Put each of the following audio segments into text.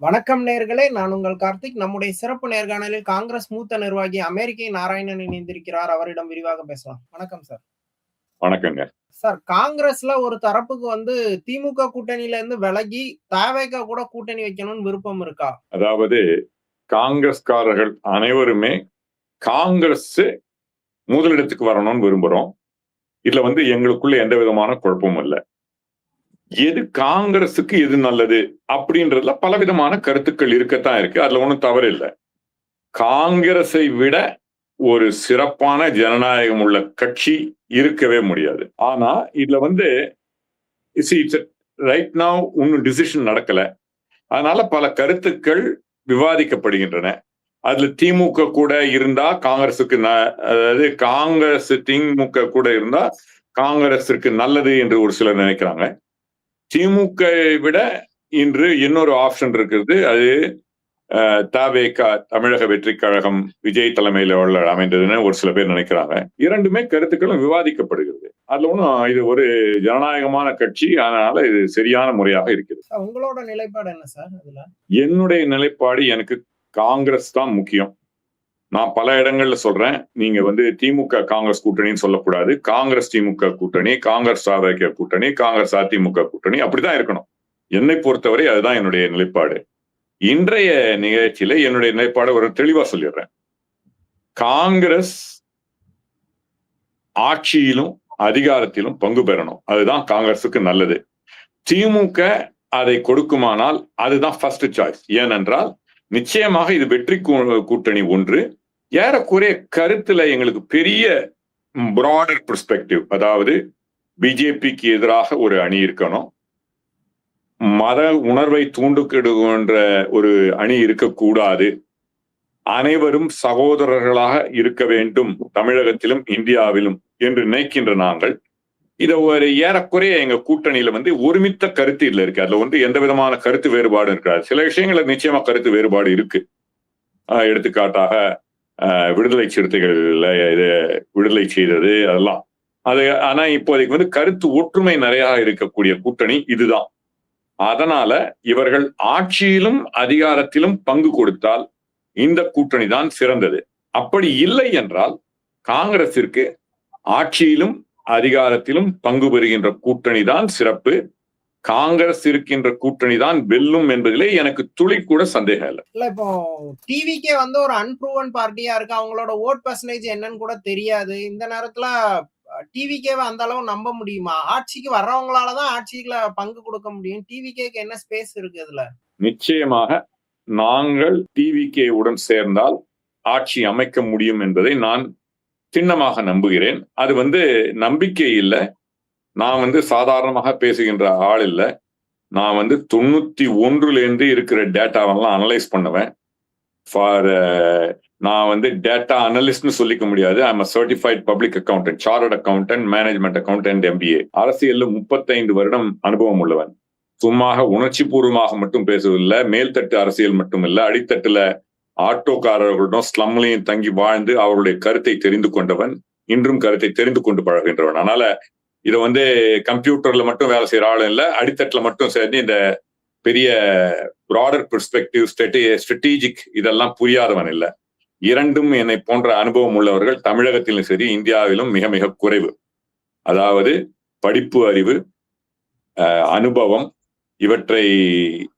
வணக்கம் நேர்களே, நான் உங்கள் கார்த்திக். நம்முடைய சிறப்பு நேர்காணலில் காங்கிரஸ் மூத்த நிர்வாகி அமெரிக்கை நாராயணன் இணைந்திருக்கிறார். அவரிடம் விரிவாக பேசலாம். வணக்கம் சார். வணக்கங்க. சார், காங்கிரஸ்ல ஒரு தரப்புக்கு திமுக கூட்டணியில இருந்து விலகி தவேக கூட கூட்டணி வைக்கணும்னு விருப்பம் இருக்கா? அதாவது காங்கிரஸ்காரர்கள் அனைவருமே காங்கிரஸ் முதலிடத்துக்கு வரணும்னு விரும்புறோம். இதுல எங்களுக்குள்ள எந்த விதமான குழப்பமும் இல்ல. எது காங்கிரஸுக்கு எது நல்லது அப்படின்றதுல பலவிதமான கருத்துக்கள் இருக்கத்தான் இருக்கு. அதுல ஒண்ணும் தவறு இல்லை. காங்கிரஸை விட ஒரு சிறப்பான ஜனநாயகம் உள்ள கட்சி இருக்கவே முடியாது. ஆனா இதுல ரைட் நவ் இன்னும் டிசிஷன் நடக்கல. அதனால பல கருத்துக்கள் விவாதிக்கப்படுகின்றன. அதுல திமுக கூட இருந்தா காங்கிரசுக்கு அதாவது காங்கிரஸ் திமுக கூட இருந்தா காங்கிரஸிற்கு நல்லது என்று ஒரு சிலர் நினைக்கிறாங்க. திமுக விட இன்று இன்னொரு ஆப்ஷன் இருக்கிறது. அது தவேக, தமிழக வெற்றி கழகம், விஜய் தலைமையில அமைந்ததுன்னு ஒரு சில பேர் நினைக்கிறாங்க. இரண்டுமே கருத்துக்களும் விவாதிக்கப்படுகிறது. அதுல ஒன்றும் இது ஒரு ஜனநாயகமான கட்சி, அதனால இது சரியான முறையாக இருக்கிறது. உங்களோட நிலைப்பாடு என்ன சார்? அதுல என்னுடைய நிலைப்பாடு, எனக்கு காங்கிரஸ் தான் முக்கியம். நான் பல இடங்கள்ல சொல்றேன், நீங்க திமுக காங்கிரஸ் கூட்டணின்னு சொல்லக்கூடாது. காங்கிரஸ் திமுக கூட்டணி, காங்கிரஸ் தவேக கூட்டணி, காங்கிரஸ் அதிமுக கூட்டணி, அப்படிதான் இருக்கணும். என்னை பொறுத்தவரை அதுதான் என்னுடைய நிலைப்பாடு. இன்றைய நிகழ்ச்சியில என்னுடைய நிலைப்பாடு ஒரு தெளிவா சொல்லிடுறேன். காங்கிரஸ் ஆட்சியிலும் அதிகாரத்திலும் பங்கு பெறணும். அதுதான் காங்கிரஸுக்கு நல்லது. திமுக அதை கொடுக்குமானால் அதுதான் ஃபர்ஸ்ட் சாய்ஸ். ஏனென்றால் நிச்சயமாக இது வெற்றி கூட்டணி ஒன்று. ஏறக்குறைய கருத்துல எங்களுக்கு பெரிய பிராடர் பெர்ஸ்பெக்டிவ், அதாவது பிஜேபிக்கு எதிராக ஒரு அணி இருக்கணும், மத உணர்வை தூண்டுகிடுகின்ற ஒரு அணி இருக்கக்கூடாது, அனைவரும் சகோதரர்களாக இருக்க வேண்டும் தமிழகத்திலும் இந்தியாவிலும் என்று நினைக்கின்ற நாங்கள் இதை ஒரு ஏறக்குறைய எங்க கூட்டணியில ஒருமித்த கருத்து இல்ல இருக்கு. அதுல எந்த விதமான கருத்து வேறுபாடு இருக்காது. சில விஷயங்கள நிச்சயமா கருத்து வேறுபாடு இருக்கு. எடுத்துக்காட்டாக விடுதலை சிறுத்தைகள்ல இது விடுதலை செய்தது அதெல்லாம் அது. ஆனா இப்போதைக்கு கருத்து ஒற்றுமை நிறைய இருக்கக்கூடிய கூட்டணி இதுதான். அதனால இவர்கள் ஆட்சியிலும் அதிகாரத்திலும் பங்கு கொடுத்தால் இந்த கூட்டணி தான் சிறந்தது. அப்படி இல்லை என்றால் காங்கிரசிற்கு ஆட்சியிலும் அதிகாரத்திலும் பங்கு பெறுகின்ற கூட்டணி தான் சிறப்பு. காங்கிரஸ் இருக்கின்ற கூட்டணி தான் வெல்லும் என்பதிலே எனக்கு துளி கூட சந்தேகம் இல்லை. இல்ல, இப்போ டிவிக்கே ஒரு அன்ப்ரூவன் பார்ட்டியா இருக்கு. அவங்களோட ஓட் பர்சன்டேஜ் என்னன்னு கூட தெரியாது. இந்த நேரத்துல டிவிக்கேவை அந்த அளவு நம்ப முடியுமா? ஆட்சிக்கு வர்றவங்களாலதான் ஆட்சிக்குள்ள பங்கு கொடுக்க முடியும். டிவிக்கேக்கு என்ன ஸ்பேஸ் இருக்கு இதுல? நிச்சயமாக நாங்கள் டிவிகே உடன் சேர்ந்தால் ஆட்சி அமைக்க முடியும் என்பதை நான் சின்னமாக நம்புகிறேன். அது நம்பிக்கை இல்லை. நான் சாதாரணமாக பேசுகின்ற ஆள் இல்லை. நான் 91 இருக்கிற டேட்டாவெல்லாம் அனலைஸ் பண்ணுவேன். நான் டேட்டா அனலிஸ்ட்னு சொல்லிக்க முடியாது. I am certified public accountant, chartered accountant, management accountant, MBA. அரசியல்ல 35 வருடம் அனுபவம் உள்ளவன். சும்மாக உணர்ச்சி பூர்வமாக மட்டும் பேசவில்லை. மேல்தட்டு அரசியல் மட்டும் இல்லை, அடித்தட்டுல ஆட்டோக்காரர்களுடன் ஸ்லம்லையும் தங்கி வாழ்ந்து அவருடைய கருத்தை தெரிந்து கொண்டவன், இன்றும் கருத்தை தெரிந்து கொண்டு பழகின்றவன். அதனால இதை கம்ப்யூட்டர்ல மட்டும் வேலை செய்யற ஆளும் இல்லை, அடித்தட்டுல மட்டும் சேர்ந்து இந்த பெரிய பிராடர் பெர்ஸ்பெக்டிவ், ஸ்ட்ராட்டஜிக் இதெல்லாம் புரியாதவன் இல்லை. இரண்டும் என்னை போன்ற அனுபவம் உள்ளவர்கள் தமிழகத்திலும் சரி இந்தியாவிலும் மிக மிக குறைவு. அதாவது படிப்பு அறிவு, அனுபவம், இவற்றை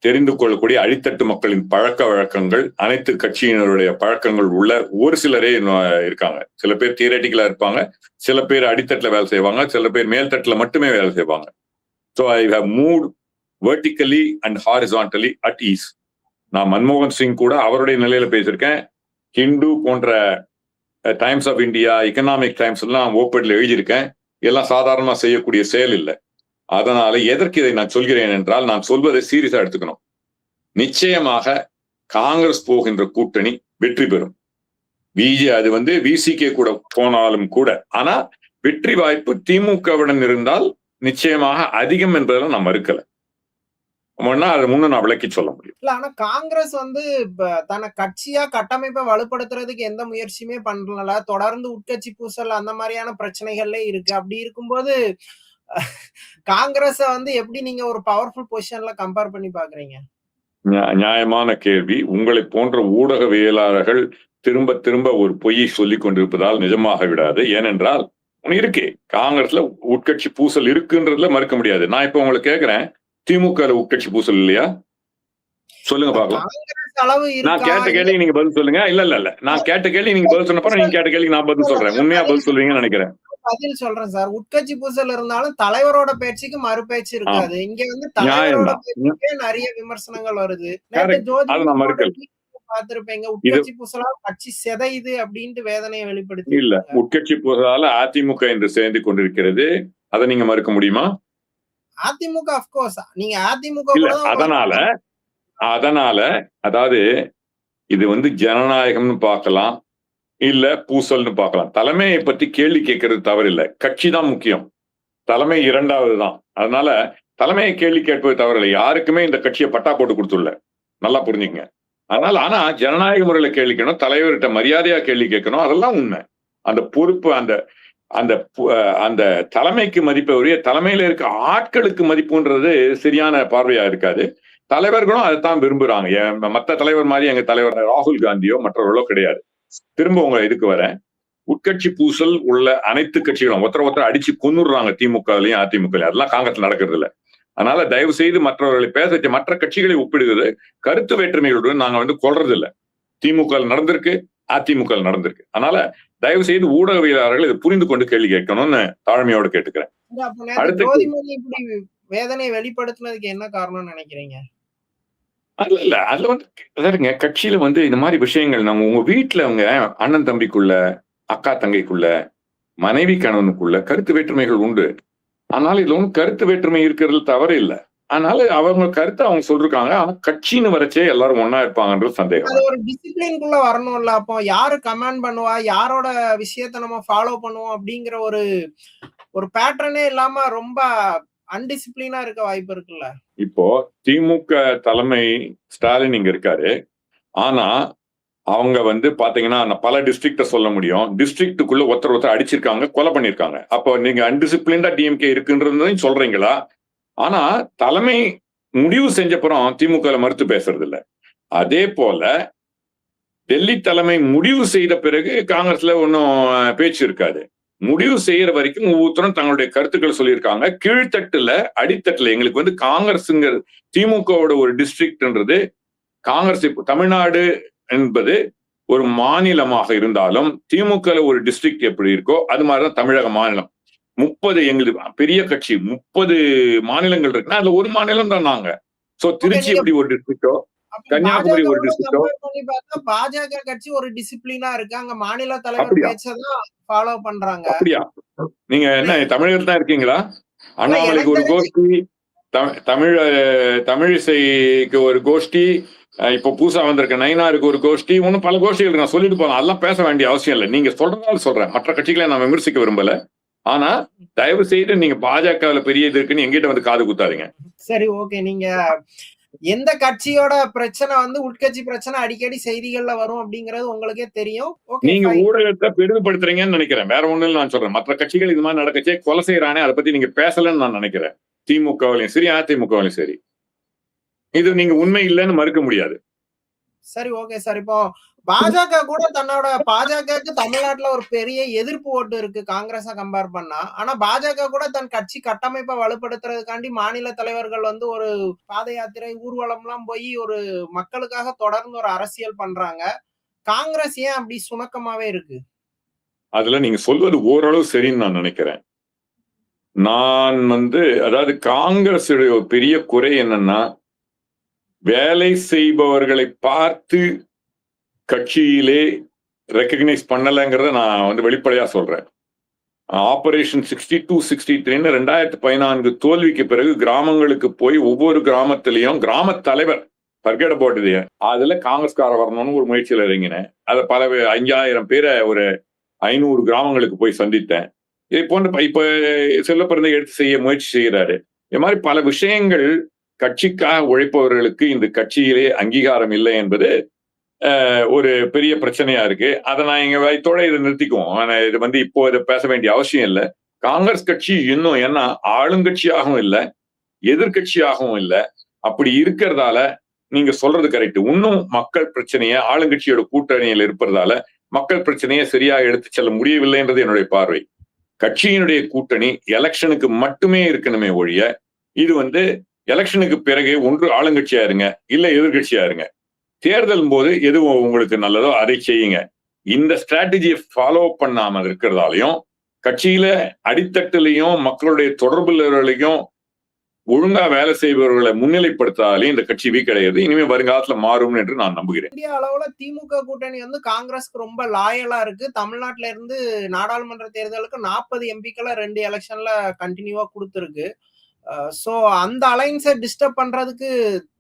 தெரிந்து கொள்ளக்கூடிய அடித்தட்டு மக்களின் பழக்க வழக்கங்கள், அனைத்து கட்சியினருடைய பழக்கங்கள் உள்ள ஒரு சிலரே இருக்காங்க. சில பேர் தியரட்டிக்கலா இருப்பாங்க, சில பேர் அடித்தட்டுல வேலை செய்வாங்க, சில பேர் மேல்தட்டுல மட்டுமே வேலை செய்வாங்க. So I have moved vertically and horizontally at ease. நான் மன்மோகன் சிங் கூட அவருடைய நிலையில பேசியிருக்கேன். ஹிந்து போன்ற Times of India, economic times எல்லாம் ஓப்பன்ல எழுதியிருக்கேன். எல்லாம் சாதாரணமா செய்யக்கூடிய செயல் இல்லை. அதனால எதற்கு இதை நான் சொல்கிறேன் என்றால், நான் சொல்வதை சீரியஸா எடுத்துக்கணும். நிச்சயமாக காங்கிரஸ் போகின்ற கூட்டணி வெற்றி பெறும். அது விசிகே கூட போனாலும் கூட, ஆனா வெற்றி வாய்ப்பு திமுகவுடன் இருந்தால் நிச்சயமாக அதிகம் என்பதெல்லாம் நான் மறுக்கல. அதை முன்ன நான் விளக்கி சொல்ல முடியும். இல்ல, ஆனா காங்கிரஸ் தன கட்சியா கட்டமைப்பை வலுப்படுத்துறதுக்கு எந்த முயற்சியுமே பண்ணல. தொடர்ந்து உட்கட்சி பூசல் அந்த மாதிரியான பிரச்சனைகள்ல இருக்கு. அப்படி இருக்கும்போது காங்கிரஸ எப்படி நீங்க ஒரு பவர்ஃபுல் பொசிஷன்ல கம்பேர் பண்ணி பாக்குறீங்க? நியாயமான கேள்வி. உங்களை போன்ற ஊடகவியலாளர்கள் திரும்ப திரும்ப ஒரு பொய்யை சொல்லிக் கொண்டிருப்பதால் நிஜமாக விடாது. ஏனென்றால் ஒண்ணு இருக்கு, காங்கிரஸ்ல உட்கட்சி பூசல் இருக்குன்றதுல மறுக்க முடியாது. நான் இப்ப உங்களை கேட்கிறேன், திமுக உட்கட்சி பூசல் இல்லையா? சொல்லுங்க பாக்கலாம். காங்கிரஸ் அளவு நான் இருக்கா? கேட்ட கேள்விக்கு நீங்க பதில் சொல்லுங்க. இல்ல நான் கேட்ட கேள்வி நீங்க பதில் சொன்னப்ப நீங்க கேட்ட கேள்விக்கு நான் பதில் சொல்றேன். உண்மையா பதில் சொல்வீங்கன்னு நினைக்கிறேன். பதில் சொல்றேன் சார். உட்கட்சி பூசல் இருந்தாலும் தலைவரோட பேச்சுக்கு மறு பேச்சு இருக்காது. இங்க வந்து தலைவரோட நியாயம்தான். பேச்சுக்கே நிறைய விமர்சனங்கள் வருது. நேத்து Correct. ஜோதி அதை நான் மறுக்கல. பார்த்திருப்பீங்க, உட்கட்சி பூசலால் கட்சி சிதையுது அப்படின்ட்டு வேதனையை வெளிப்படுத்தி இல்ல, உட்கட்சி பூசலால அதிமுக இன்று சேர்ந்து கொண்டிருக்கிறது. அதை நீங்க மறுக்க முடியுமா? அதிமுக அப்கோர்ஸ் நீங்க அதிமுக இல்ல, கூட தான் அதனால அதாவது இது வந்து ஜனநாயகம்னு பார்க்கலாம், இல்ல பூசல்னு பார்க்கலாம். தலைமையை பத்தி கேள்வி கேட்கறது தவறில்லை. கட்சி தான் முக்கியம், தலைமை இரண்டாவது தான். அதனால தலைமையை கேள்வி கேட்பது தவறில்லை. யாருக்குமே இந்த கட்சியை பட்டா போட்டு கொடுத்துள்ள, நல்லா புரிஞ்சுக்கங்க. அதனால ஆனா ஜனநாயக முறையில கேள்வி கேட்கணும், தலைவர்கிட்ட மரியாதையா கேள்வி கேட்கணும், அதெல்லாம் உண்மை. அந்த பொறுப்பு, அந்த அந்த அந்த தலைமைக்கு மதிப்பை உரிய தலைமையில இருக்க ஆட்களுக்கு மதிப்புன்றது சரியான பார்வையா இருக்காது. தலைவர்களும் அதைத்தான் விரும்புறாங்க. மற்ற தலைவர் மாதிரி எங்க தலைவர் ராகுல் காந்தியோ மற்றவர்களோ கிடையாது. திரும்ப உங்க இதுக்கு வரேன். உட்கட்சி பூசல் உள்ள அனைத்து கட்சிகளும் ஒருத்தர் அடிச்சு கொன்னுடுறாங்க, திமுகலையும் அதிமுகலையும். அதெல்லாம் காங்கிரஸ் நடக்கிறது இல்லை. அதனால தயவு செய்து மற்றவர்களை பேச மற்ற கட்சிகளை ஒப்பிடுகிறது கருத்து வேற்றுமைகளுடன் நாங்க வந்து கொள்றது இல்லை. திமுக நடந்திருக்கு, அதிமுக நடந்திருக்கு. அதனால தயவு செய்து ஊடகவியலாளர்கள் இதை புரிந்து கொண்டு கேள்வி கேட்கணும்னு தாழ்மையோடு கேட்டுக்கிறேன். வேதனை வெளிப்படுத்தினதுக்கு என்ன காரணம் நினைக்கிறீங்க? இல்ல அதுல வந்து அதாருங்க, கட்சியில வந்து இந்த மாதிரி விஷயங்கள் நம்ம உங்க வீட்டுல அவங்க அண்ணன் தம்பிக்குள்ள, அக்கா தங்கைக்குள்ள, மனைவி கணவனுக்குள்ள கருத்து வேற்றுமைகள் உண்டு. அதனால இதுல ஒன்றும் கருத்து வேற்றுமை இருக்கிறது தவறு இல்லை. அதனால அவங்க கருத்தை அவங்க சொல்றாங்க. ஆனா கட்சின்னு வரச்சே எல்லாரும் ஒன்னா இருப்பாங்கன்றது சந்தேகம். அது ஒரு டிசிப்ளின்குள்ள வரணும்ல. அப்போ யாரு கமெண்ட் பண்ணுவா, யாரோட விஷயத்தை நம்ம ஃபாலோ பண்ணுவோம் அப்படிங்கிற ஒரு பேட்டர்னே இல்லாம ரொம்ப அன்டிசிப்ளினா இருக்க வாய்ப்பு இருக்குல்ல. இப்போ திமுக தலைமை ஸ்டாலின் இங்க இருக்காரு. ஆனா அவங்க வந்து பாத்தீங்கன்னா பல டிஸ்ட்ரிக்ட சொல்ல முடியும். டிஸ்ட்ரிக்டுக்குள்ள ஒருத்தர் அடிச்சிருக்காங்க, கொலை பண்ணிருக்காங்க. அப்போ நீங்க அன்டிசிப்ளின்டா டிஎம்கே இருக்குன்றதையும் சொல்றீங்களா? ஆனா தலைமை முடிவு செஞ்சப்புறம் திமுக மறுத்து பேசுறது இல்ல. அதே போல டெல்லி தலைமை முடிவு செய்த பிறகு காங்கிரஸ்ல ஒன்னும் பேச்சு இருக்காது. முடிவு செய்யற வரைக்கும் ஒவ்வொருத்தரும் தங்களுடைய கருத்துக்கள் சொல்லியிருக்காங்க. கீழ்த்தட்டுல அடித்தட்டுல எங்களுக்கு வந்து காங்கிரஸ்ங்கிற திமுகவோட ஒரு டிஸ்ட்ரிக்ட்ன்றது, காங்கிரஸ் தமிழ்நாடு என்பது ஒரு மாநிலமாக இருந்தாலும் திமுக ஒரு டிஸ்ட்ரிக்ட் எப்படி இருக்கோ அது மாதிரிதான் தமிழக மாநிலம். 30 எங்களுக்கு பெரிய கட்சி 30 மாநிலங்கள் இருக்குன்னா அதுல ஒரு மாநிலம் தான் நாங்க. சோ திருச்சி எப்படி ஒரு டிஸ்ட்ரிக்டோ, கன்னியாகுமரி ஒரு டிஸ்ட்ரிக்டோ. பாஜக கட்சி ஒரு டிசிப்ளினா இருக்கு, அங்க மாநில தலைவர் பேச்சதான் ஃபாலோ பண்றாங்க. அப்படியா? நீங்க என்ன தமிழர் தான் இருக்கீங்களா? அண்ணாமலைக்கு ஒரு கோஷ்டி, தமிழிசைக்கு ஒரு கோஷ்டி, இப்போ புதுசா வந்திருக்க நயினாருக்கு ஒரு கோஷ்டி, இன்னும் பல கோஷ்டிகள் நான் சொல்லிட்டு போறேன். அதெல்லாம் பேச வேண்டிய அவசியம் இல்லை. நீங்க சொல்றதால சொல்றேன், மற்ற கட்சிகளை நான் விமர்சிக்க விரும்பல. ஆனா தயவு செய்து நீங்க பாஜகவுல பெரிய இது இருக்குன்னு எங்கிட்ட வந்து காது குத்தாதீங்க. சரி, ஓகே. நீங்க எந்த கட்சியோட பிரச்சனை வந்து உட்கட்சி பிரச்சனை அடிக்கடி செய்திகள்ல வரும் அப்படிங்கறது உங்களுக்கே தெரியும். நீங்க ஊடகத்தை பெரிதுபடுத்துறீங்கன்னு நினைக்கிறேன். வேற ஒண்ணும் நான் சொல்றேன், மற்ற கட்சிகள் இது மாதிரி நடக்கச்சே கொலை செய்யறானே அதை பத்தி நீங்க பேசலன்னு நான் நினைக்கிறேன். திமுகவிலையும் சரி அதிமுகவிலையும் சரி, இது நீங்க உண்மை இல்லைன்னு மறுக்க முடியாது. சரி, ஓகே சார். இப்போ பாஜக கூட தன்னோட பாஜகவுக்கு தமிழ்நாட்டுல ஒரு பெரிய எதிர்ப்பு ஓட்டு இருக்கு காங்கிரஸ கம்பேர் பண்ணா. ஆனா பாஜக கூட தன் கட்சி கட்டமைப்பை வலுப்படுத்துறதுக்காண்டி மாநில தலைவர்கள் வந்து ஒரு பாத யாத்திரை, ஊர்வலம் எல்லாம் போய் ஒரு மக்களுக்காக தொடர்ந்து ஒரு அரசியல் பண்றாங்க. காங்கிரஸ் ஏன் அப்படி சுணக்கமாவே இருக்கு? அதுல நீங்க சொல்வது ஓரளவு சரின்னு நான் நினைக்கிறேன். நான் வந்து அதாவது காங்கிரஸ் பெரிய குறை என்னன்னா, வேலை செய்பவர்களை பார்த்து கட்சியிலே ரெக்கக்னைஸ் பண்ணலைங்கிறத நான் வந்து வெளிப்படையா சொல்றேன். ஆபரேஷன் 62, 63 2014 தோல்விக்கு பிறகு கிராமங்களுக்கு போய் ஒவ்வொரு கிராமத்திலையும் கிராம தலைவர் forget about it, அதுல காங்கிரஸ்கார வரணும்னு ஒரு முயற்சியில் இறங்கினேன். அதை பல 5000 பேரை ஒரு 500 கிராமங்களுக்கு போய் சந்தித்தேன். இதை போன்ற இப்ப செல்லப்பிறந்த எடுத்து செய்ய முயற்சி செய்கிறாரு. இது மாதிரி பல விஷயங்கள் கட்சிக்காக உழைப்பவர்களுக்கு இந்த கட்சியிலே அங்கீகாரம் இல்லை என்பது ஒரு பெரிய பிரச்சனையா இருக்கு. அதை நான் எங்க வயத்தோட இதை நிறுத்திக்குவோம். இது வந்து இப்போ இதை பேச வேண்டிய அவசியம் இல்லை. காங்கிரஸ் கட்சி இன்னும் ஏன்னா ஆளுங்கட்சியாகவும் இல்லை, எதிர்கட்சியாகவும் இல்லை. அப்படி இருக்கிறதால நீங்க சொல்றது கரெக்ட். இன்னும் மக்கள் பிரச்சனையை ஆளுங்கட்சியோட கூட்டணியில் இருப்பதால மக்கள் பிரச்சனையை சரியா எடுத்து செல்ல முடியவில்லைன்றது என்னுடைய பார்வை. கட்சியினுடைய கூட்டணி எலெக்ஷனுக்கு மட்டுமே இருக்கணுமே ஒழிய, இது எலெக்ஷனுக்கு பிறகு ஒன்று ஆளுங்கட்சியா இருங்க, இல்ல எதிர்கட்சியா இருங்க. தேர்தல் போது எது உங்களுக்கு நல்லதோ அதை செய்யுங்க. இந்த ஸ்ட்ராட்டஜியை ஃபாலோ பண்ணாம இருக்கிறதாலையும், கட்சியில அடித்தட்டிலையும் மக்களுடைய தொடர்புகளையும் ஒழுங்கா வேலை செய்பவர்களை முன்னிலைப்படுத்தாலே இந்த கட்சி வீக்கடைகிறது. இனிமே வருங்காலத்துல மாறும் என்று நான் நம்புகிறேன். இந்திய அளவுல திமுக கூட்டணி காங்கிரஸ்க்கு ரொம்ப லாயலா இருக்கு. தமிழ்நாட்டுல இருந்து நாடாளுமன்ற தேர்தலுக்கு 40 எம்பிக்களை 2 எலெக்ஷன்ல கண்டினியூவா கொடுத்திருக்கு. சோ அந்த அலைன்ஸை டிஸ்டர்ப் பண்றதுக்கு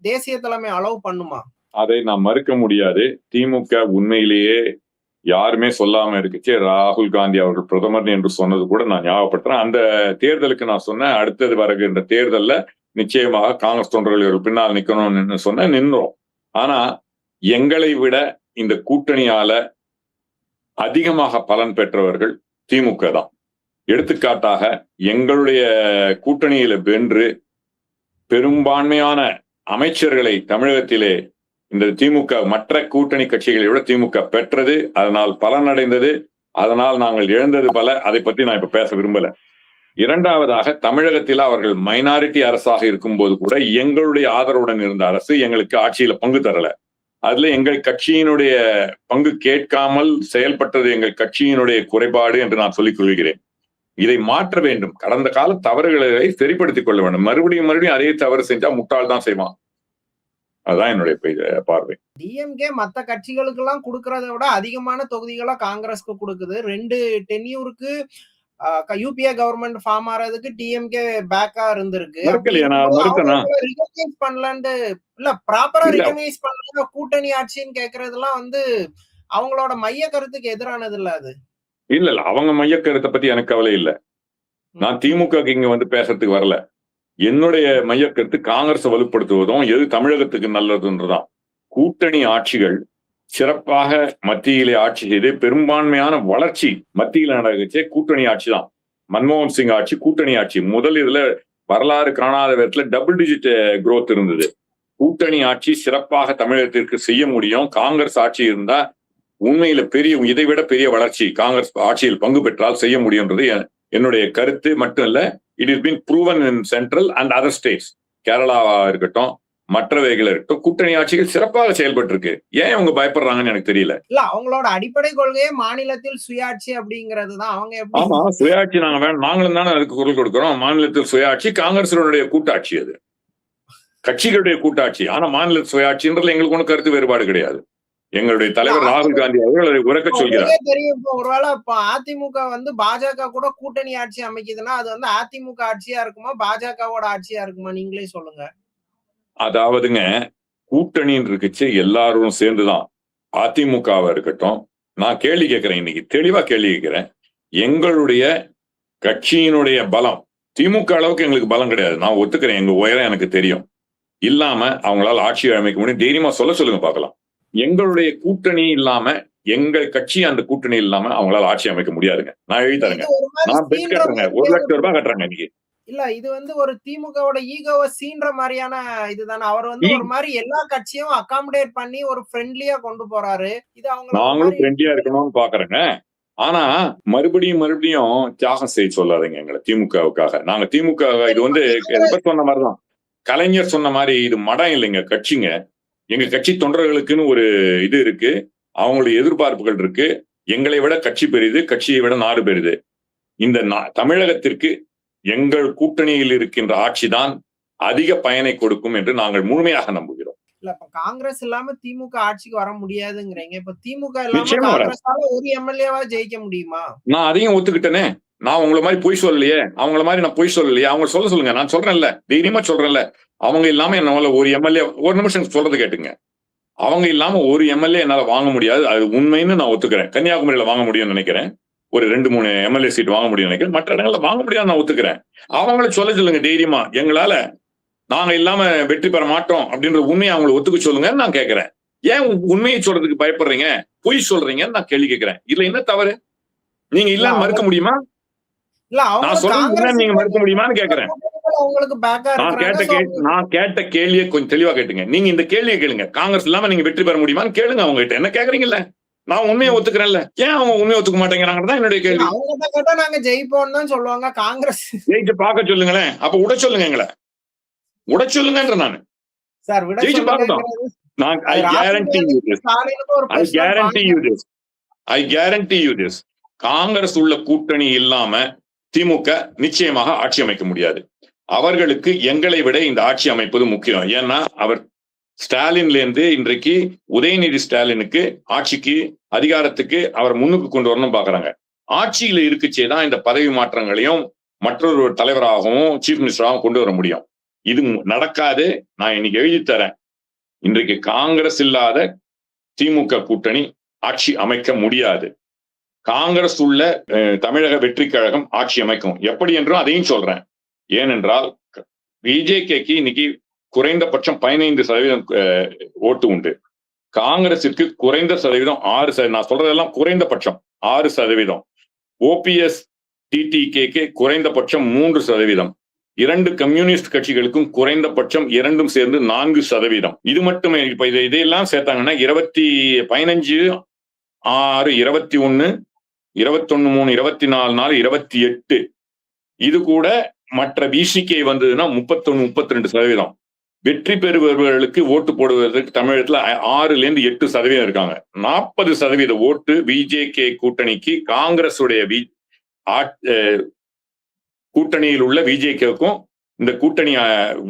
தேசிய தலைமை அலோவ் பண்ணுமா? அதை நான் மறுக்க முடியாது. திமுக உண்மையிலேயே யாருமே சொல்லாம இருக்குச்சு. ராகுல் காந்தி அவர்கள் பிரதமர் என்று சொன்னது கூட நான் ஞாபகப்படுத்துறேன். அந்த தேர்தலுக்கு நான் சொன்னேன், அடுத்தது வருகின்ற தேர்தல்ல நிச்சயமாக காங்கிரஸ் தொண்டர்கள் பின்னால் நிக்கணும்னு சொன்ன நின்றோம். ஆனா எங்களை விட இந்த கூட்டணியால அதிகமாக பலன் பெற்றவர்கள் திமுக தான். எடுத்துக்காட்டாக எங்களுடைய கூட்டணியில வென்று பெரும்பான்மையான அமைச்சர்களை தமிழகத்திலே இந்த திமுக மற்ற கூட்டணி கட்சிகளை விட திமுக பெற்றது. அதனால் பலனடைந்தது. அதனால் நாங்கள் இழந்தது பல. அதை பற்றி நான் இப்ப பேச விரும்பல. இரண்டாவதாக, தமிழகத்தில் அவர்கள் மைனாரிட்டி அரசாக இருக்கும்போது கூட எங்களுடைய ஆதரவுடன் இருந்த அரசு எங்களுக்கு ஆட்சியில பங்கு தரல. அதுல எங்கள் கட்சியினுடைய பங்கு கேட்காமல் செயல்பட்டது எங்கள் கட்சியினுடைய குறைபாடு என்று நான் சொல்லிக் கொள்கிறேன். இதை மாற்ற வேண்டும். கடந்த கால தவறுகளை சரிப்படுத்திக் கொள்ள வேண்டும். மறுபடியும் அதே தவறு செஞ்சா முட்டாள் தான் செய்வான். அதுதான் என்னுடைய பார்வை. டிஎம்கே மத்த கட்சிகளுக்கு எல்லாம் கொடுக்கறதை விட அதிகமான தொகுதிகளை காங்கிரஸ்க்கு கொடுக்குது. 2 டென்யூருக்கு யூபிஏ கவர்மெண்ட் ஃபார்ம் ஆறதுக்கு டிஎம்கே பேக்கா இருந்திருக்கு. பண்ணலன்னு இல்ல, ப்ராப்பரா ரிகனைஸ் பண்ணல கூட்டணி ஆட்சின்னு கேக்குறதுலாம் அவங்களோட மைய கருத்துக்கு எதிரானது இல்ல. அது இல்ல அவங்க மைய கருத்தை பத்தி எனக்கு கவலை இல்ல. நான் திமுக இங்க பேசுறதுக்கு வரல. என்னுடைய மையக்கருத்து காங்கிரஸை வலுப்படுத்துவதும் எது தமிழகத்துக்கு நல்லதுன்றதான். கூட்டணி ஆட்சிகள் சிறப்பாக மத்தியிலே ஆட்சி செய்து பெரும்பான்மையான வளர்ச்சி மத்தியில நடந்துச்சு கூட்டணி ஆட்சி தான். மன்மோகன் சிங் ஆட்சி கூட்டணி ஆட்சி. முதல் இதுல வரலாறு காணாத விதத்துல டபுள் டிஜிட் குரோத் இருந்தது. கூட்டணி ஆட்சி சிறப்பாக தமிழகத்திற்கு செய்ய முடியும். காங்கிரஸ் ஆட்சி இருந்தா உண்மையில இதை விட பெரிய வளர்ச்சி காங்கிரஸ் ஆட்சியில் பங்கு பெற்றால் செய்ய முடியும்ன்றது என்னுடைய கருத்து. மட்டும் இல்ல, it is been proven in central and other states. கேரளாவா இருக்கட்டும், மற்றவைகள் இருக்கட்டும், கூட்டணி ஆட்சிகள் சிறப்பாக செயல்பட்டு இருக்கு. ஏன் அவங்க பயப்படுறாங்கன்னு எனக்கு தெரியல. இல்ல, அவங்களோட அடிப்படை கொள்கையே மாநிலத்தில் சுயாட்சி அப்படிங்கிறது தான். அவங்க ஆமா, சுயாட்சி நாங்களும் தானே அதுக்கு குரல் கொடுக்கிறோம். மாநிலத்தில் சுயாட்சி காங்கிரசினுடைய கூட்டாட்சி, அது கட்சிகளுடைய கூட்டாட்சி. ஆனா மாநில சுயாட்சின்றதுல எங்களுக்கு ஒன்றும் கருத்து வேறுபாடு கிடையாது. எங்களுடைய தலைவர் ராகுல் காந்தி அவர்கள் அதை உறக்க சொல்கிறார். தெரியும். ஒருவேளை அதிமுக பாஜக கூட கூட்டணி ஆட்சி அமைக்குதுன்னா அது அதிமுக ஆட்சியா இருக்குமா, பாஜகவோட ஆட்சியா இருக்குமா? நீங்களே சொல்லுங்க. அதாவதுங்க, கூட்டணின்னு இருக்குச்சு எல்லாரும் சேர்ந்துதான். அதிமுகவா இருக்கட்டும், நான் கேள்வி கேட்கிறேன், இன்னைக்கு தெளிவா கேள்வி கேட்கிறேன். எங்களுடைய கட்சியினுடைய பலம் திமுக அளவுக்கு எங்களுக்கு பலம் கிடையாது. நான் ஒத்துக்கிறேன், எங்க உயரம் எனக்கு தெரியும். இல்லாம அவங்களால ஆட்சி அமைக்க முடியும். தைரியமா சொல்லுங்க பார்க்கலாம். எங்களுடைய கூட்டணி இல்லாம, எங்கள் கட்சி அந்த கூட்டணி இல்லாம அவங்களால ஆட்சி அமைக்க முடியாதுங்க. நான் எழுதி தரேங்க. நான் பெட் கட்டுறேங்க, 1 லட்சம் ரூபாய் கட்டுறேங்க இன்னைக்கு. இல்ல, இது ஒரு திமுகவோட ஈகோவை சீன்ற மாதிரியான இதுதானே. அவர் ஒரு மாதிரி எல்லா கட்சியும் அகாமடேட் பண்ணி ஒரு ஃப்ரெண்ட்லியா கொண்டு போறாரு. இது நாங்களும் ஃப்ரெண்ட்லியா இருக்கணும்னு பாக்குறேங்க. ஆனா மறுபடியும் தியாகம் செய்ய சொல்லாதீங்க எங்களை திமுகவுக்காக. நாங்க திமுக இது சொன்ன மாதிரிதான், கலைஞர் சொன்ன மாதிரி இது மடம் இல்லைங்க, கட்சிங்க. எங்க கட்சி தொண்டர்களுக்குன்னு ஒரு இது இருக்கு, அவங்களுடைய எதிர்பார்ப்புகள் இருக்கு. எங்களை விட கட்சி பெரிது, கட்சியை விட நாடு பெரிது. இந்த தமிழகத்திற்கு எங்கள் கூட்டணியில் இருக்கின்ற ஆட்சிதான் அதிக பயனை கொடுக்கும் என்று நாங்கள் முழுமையாக நம்புகிறோம். இல்ல, இப்ப காங்கிரஸ் இல்லாம திமுக ஆட்சிக்கு வர முடியாதுங்கிறீங்க. இப்ப திமுக இல்லாம காங்கிரஸால ஒரு எம்எல்ஏவா ஜெயிக்க முடியுமா? நான் அதையும் ஒத்துக்கிட்டேனே. நான் உங்களை மாதிரி பொய் சொல்லலையே, அவங்கள மாதிரி நான் பொய் சொல்லலையே. அவங்க சொல்லுங்க, நான் சொல்றேன்ல, தைரியமா சொல்றேன்ல. அவங்க இல்லாம என்னால ஒரு எம்எல்ஏ, ஒரு நிமிஷம் சொல்றது கேட்டுங்க, அவங்க இல்லாம ஒரு எம்எல்ஏ என்னால வாங்க முடியாது. அது உண்மைன்னு நான் ஒத்துக்கிறேன். கன்னியாகுமரியில வாங்க முடியும்னு நினைக்கிறேன். ஒரு 2-3 எம்எல்ஏ சீட் வாங்க முடியும் நினைக்கிறேன். மற்ற இடங்கள்ல வாங்க முடியாது, நான் ஒத்துக்கிறேன். அவங்கள சொல்லுங்க தைரியமா, எங்களால நாங்க இல்லாம வெற்றி பெற மாட்டோம் அப்படின்ற உண்மையை அவங்களை ஒத்துக்க சொல்லுங்கன்னு நான் கேட்கிறேன். ஏன் உண்மையை சொல்றதுக்கு பயப்படுறீங்க, பொய் சொல்றீங்கன்னு நான் கேள்வி கேட்கிறேன். இதுல என்ன தவறு? நீங்க இல்லாம மறுக்க முடியுமா? நான் சொல்றது நீங்க மறுக்க முடியுமான்னு கேட்கிறேன். அவங்களுக்கு பேக்கா இருக்கிறாங்க. நான் கேட்ட கேள்வியை கொஞ்சம் தெளிவா கேட்டுங்க. நீங்க இந்த கேள்வியை கேளுங்க. காங்கிரஸ் இல்லாம நீங்க வெற்றி பெற முடியுமான்னு கேளுங்க அவங்க கிட்ட. என்ன கேக்குறீங்கல்ல? நான் உண்மையை ஒத்துக்கிறேன்ல. ஏன் அவங்க உண்மையை ஒத்துக்க மாட்டேங்கிறாங்கன்னு என்னுடைய கேள்வி. அவங்க கேட்டா நாங்க ஜெயிப்போம்னு தான் சொல்லுவாங்க. காங்கிரஸ் ஜெயிச்சு பார்க்க சொல்லுங்களேன். அப்ப உட சொல்லுங்க எங்களை. உட சொல்லுங்கன்ற நானு. சார் விட ஜெயிச்சு பார்க்கட்டும். நான் I guarantee you this. I guarantee you this. Congress உள்ள கூட்டணி இல்லாம திமுக நிச்சயமாக ஆட்சி அமைக்க முடியாது. அவர்களுக்கு எங்களை விட இந்த ஆட்சி அமைப்பது முக்கியம். ஏன்னா அவர் ஸ்டாலின்ல இருந்து இன்றைக்கு உதயநிதி ஸ்டாலினுக்கு ஆட்சிக்கு அதிகாரத்துக்கு அவர் முன்னுக்கு கொண்டு வரணும் பாக்குறாங்க. ஆட்சியில இருக்குச்சேதான் இந்த பதவி மாற்றங்களையும் மற்றொரு தலைவராகவும் சீஃப் மினிஸ்டராகவும் கொண்டு வர முடியும். இது நடக்காது. நான் இன்னைக்கு எழுதி தரேன். இன்றைக்கு காங்கிரஸ் இல்லாத திமுக கூட்டணி ஆட்சி அமைக்க முடியாது. காங்கிரஸ் உள்ள தமிழக வெற்றி கழகம் ஆட்சி அமைக்கும். எப்படி என்றும் அதையும் சொல்றேன். ஏனென்றால் பிஜேபிக்கு இன்னைக்கு குறைந்தபட்சம் 15% ஓட்டு உண்டு. காங்கிரசிற்கு குறைந்த சதவீதம் 6%. நான் சொல்றதெல்லாம் குறைந்தபட்சம் 6%. ஓபிஎஸ் டிடிகேக்கு குறைந்தபட்சம் 3%. 2 கம்யூனிஸ்ட் கட்சிகளுக்கும் குறைந்தபட்சம் 2 சேர்ந்து 4%. இது மட்டுமே. இப்ப இதையெல்லாம் சேர்த்தாங்கன்னா 15, 6, 21, 21, 3, 24, 4, 28. இது கூட மற்ற பிசிகே வந்ததுன்னா 31, 32%. வெற்றி பெறுபவர்களுக்கு ஓட்டு போடுவதற்கு தமிழகத்துல 6-8% இருக்காங்க. 40% ஓட்டு பிஜேகே கூட்டணிக்கு காங்கிரஸ் உடைய கூட்டணியில் உள்ள பிஜேகேக்கும் இந்த கூட்டணி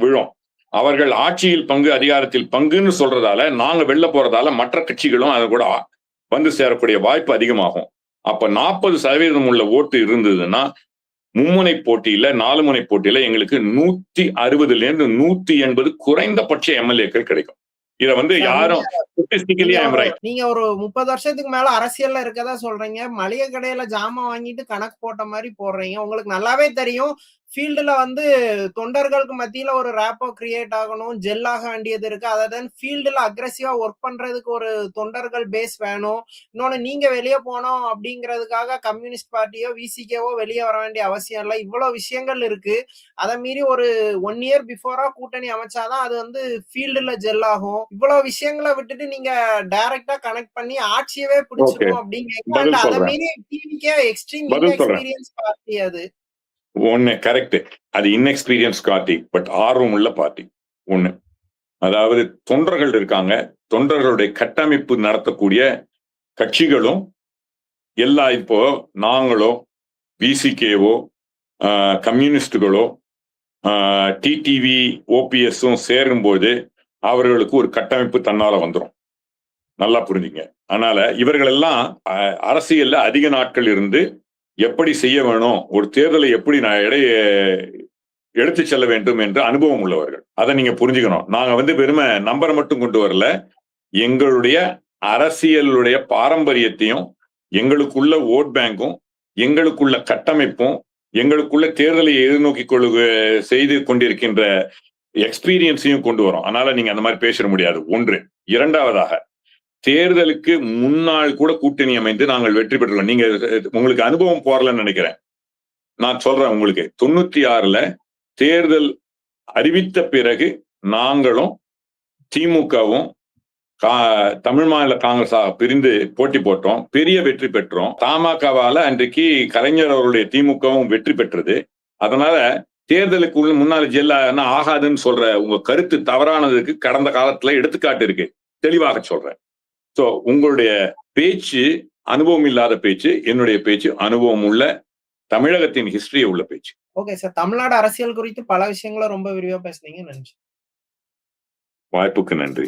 விழும். அவர்கள் ஆட்சியில் பங்கு அதிகாரத்தில் பங்குன்னு சொல்றதால நாங்க வெளில போறதால மற்ற கட்சிகளும் அது கூட வந்து சேரக்கூடிய வாய்ப்பு அதிகமாகும். அப்ப 40% உள்ள ஓட்டு இருந்ததுன்னா மும்முனை போட்டியில 4 முனை போட்டியில எங்களுக்கு 160 180 குறைந்தபட்ச எம்எல்ஏக்கள் கிடைக்கும். இத யாரும் நீங்க ஒரு 30 வருஷத்துக்கு மேல அரசியல்ல இருக்கதா சொல்றீங்க. மளிகை கடையில ஜாமான் வாங்கிட்டு கணக்கு போட்ட மாதிரி போடுறீங்க. உங்களுக்கு நல்லாவே தெரியும் ஃபீல்டுல தொண்டர்களுக்கு மத்தியில ஒரு ரேப்போ கிரியேட் ஆகணும், ஜெல் ஆக வேண்டியது இருக்கு. அதான் ஃபீல்டுல அக்ரெசிவா ஒர்க் பண்றதுக்கு ஒரு தொண்டர்கள் பேஸ் வேணும். இன்னொன்னு நீங்க வெளியே போனோம் அப்படிங்கிறதுக்காக கம்யூனிஸ்ட் பார்ட்டியோ விசிகேவோ வெளியே வர வேண்டிய அவசியம் இல்லை. இவ்வளவு விஷயங்கள் இருக்கு. அதை மீறி ஒரு 1 இயர் பிஃபோரா கூட்டணி அமைச்சாதான் அது ஃபீல்டுல ஜெல் ஆகும். இவ்வளவு விஷயங்களை விட்டுட்டு நீங்க டைரக்டா கனெக்ட் பண்ணி ஆட்சியவே பிடிச்சிடும் அப்படிங்க. அதை மீறி டிவிக்கே எக்ஸ்ட்ரீம் இன்எக்ஸ்பீரியன்ஸ் பார்ட்டி. அது ஒண்ணு கரெக்ட். அது இன்எக்ஸ்பீரியன்ஸ் பார்ட்டி, பட் ஆர்வம் உள்ள பார்ட்டி. ஒண்ணு, அதாவது தொண்டர்கள் இருக்காங்க. தொண்டர்களுடைய கட்டமைப்பு நடத்தக்கூடிய கட்சிகளும் எல்லா இப்போ நாங்களோ விசிகேவோ கம்யூனிஸ்டுகளோ டிடிவி ஓபிஎஸும் சேரும்போது அவர்களுக்கு ஒரு கட்டமைப்பு தன்னால வந்துடும். நல்லா புரிஞ்சுங்க. அதனால இவர்கள் எல்லாம் அரசியல்ல அதிக நாட்கள் இருந்து எப்படி செய்ய வேணும், ஒரு தேர்தலை எப்படி எடுத்து செல்ல வேண்டும் என்று அனுபவம் உள்ளவர்கள். அதை நீங்க புரிஞ்சுக்கணும். நாங்க வெறுமை நம்பரை மட்டும் கொண்டு வரல. எங்களுடைய அரசியலுடைய பாரம்பரியத்தையும் எங்களுக்குள்ள ஓட் பேங்கும் எங்களுக்குள்ள கட்டமைப்பும் எங்களுக்குள்ள தேர்தலை எதிர்நோக்கி செய்து கொண்டிருக்கின்ற எக்ஸ்பீரியன்ஸையும் கொண்டு வரும். அதனால நீங்க அந்த மாதிரி பேச முடியாது. ஒன்று. இரண்டாவதாக, தேர்தலுக்கு முன்னாள் கூட கூட்டணி அமைந்து நாங்கள் வெற்றி பெற்றுள்ளோம். நீங்க உங்களுக்கு அனுபவம் போறலன்னு நினைக்கிறேன். நான் சொல்றேன் உங்களுக்கு, 96ல தேர்தல் அறிவித்த பிறகு நாங்களும் திமுகவும் தமிழ் மாநில காங்கிரஸாக பிரிந்து போட்டி போட்டோம். பெரிய வெற்றி பெற்றோம். தமாகவால அன்றைக்கு கலைஞர் அவருடைய திமுகவும் வெற்றி பெற்றது. அதனால தேர்தலுக்கு முன்னாள் ஜெல்லா ஆகாதுன்னு சொல்ற உங்க கருத்து தவறானதுக்கு கடந்த காலத்துல எடுத்துக்காட்டு இருக்கு. தெளிவாக சொல்றேன். சோ உங்களுடைய பேச்சு அனுபவம் இல்லாத பேச்சு, என்னுடைய பேச்சு அனுபவம் உள்ள தமிழகத்தின் ஹிஸ்டரியை உள்ள பேச்சு. ஓகே சார், தமிழ்நாடு அரசியல் குறித்து பல விஷயங்களை ரொம்ப விரிவா பேசுனீங்க. நன்றி. வாய்ப்புக்கு நன்றி.